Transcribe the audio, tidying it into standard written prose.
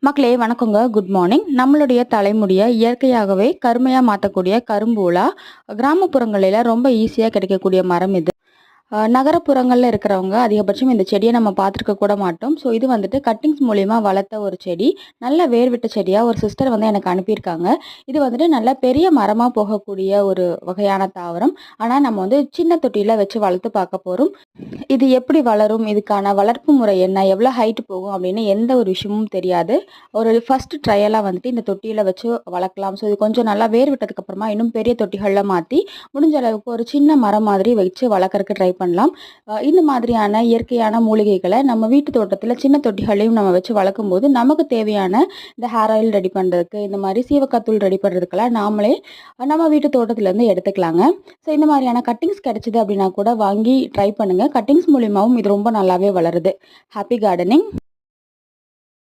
மக்களே வணக்கங்க. Good morning. நம்மளுடைய தலைமுடிய இயற்கையாகவே கருமையா மாத்தக்கூடிய கரும்பூலா கிராமப்புறங்களில ரொம்ப ஈஸியா கிடைக்கக்கூடிய மரம் இது. நகரப்புறங்கள்ல இருக்கிறவங்க அதிகபட்சம் இந்த செடிய நம்ம பார்த்துருக்க கூட மாட்டோம். ஸோ இது வந்துட்டு கட்டிங்ஸ் மூலியமா வளர்த்த ஒரு செடி. நல்ல வேர் விட்ட செடியா ஒரு சிஸ்டர் வந்து எனக்கு அனுப்பியிருக்காங்க. இது வந்துட்டு நல்ல பெரிய மரமா போகக்கூடிய ஒரு வகையான தாவரம். ஆனா நம்ம வந்து சின்ன தொட்டியில வச்சு வளர்த்து பார்க்க போறோம். இது எப்படி வளரும்? இதுக்கான வளர்ப்பு முறை என்ன? எவ்வளோ ஹைட் போகும்? அப்படின்னு எந்த ஒரு விஷயமும் தெரியாது. ஒரு ஃபர்ஸ்ட் ட்ரையலா வந்துட்டு இந்த தொட்டியில வச்சு வளர்க்கலாம். ஸோ இது கொஞ்சம் நல்லா வேர் விட்டதுக்கு அப்புறமா இன்னும் பெரிய தொட்டிகள்ல மாத்தி முடிஞ்ச அளவுக்கு ஒரு சின்ன மரம் மாதிரி வச்சு வளர்க்கறக்கு ட்ரை பண்ணலாம். இந்த மாதிரியான இயற்கையான மூலிகைகளை நம்ம வீட்டு தோட்டத்துல சின்ன தொட்டிகளையும் நம்ம வச்சு வளர்க்கும்போது நமக்கு தேவையான இந்த ஹேர் ஆயில் ரெடி பண்றதுக்கு, இந்த மாதிரி சீவக்காத்தூள் ரெடி பண்றதுக்கெல்லாம் நாமளே நம்ம வீட்டு தோட்டத்துல இருந்து எடுத்துக்கலாங்க. ஸோ இந்த மாதிரியான கட்டிங்ஸ் கிடைச்சது அப்படின்னா கூட வாங்கி ட்ரை பண்ணுங்க. கட்டிங்ஸ் மூலியமாவும் இது ரொம்ப நல்லாவே வளருது. Happy gardening.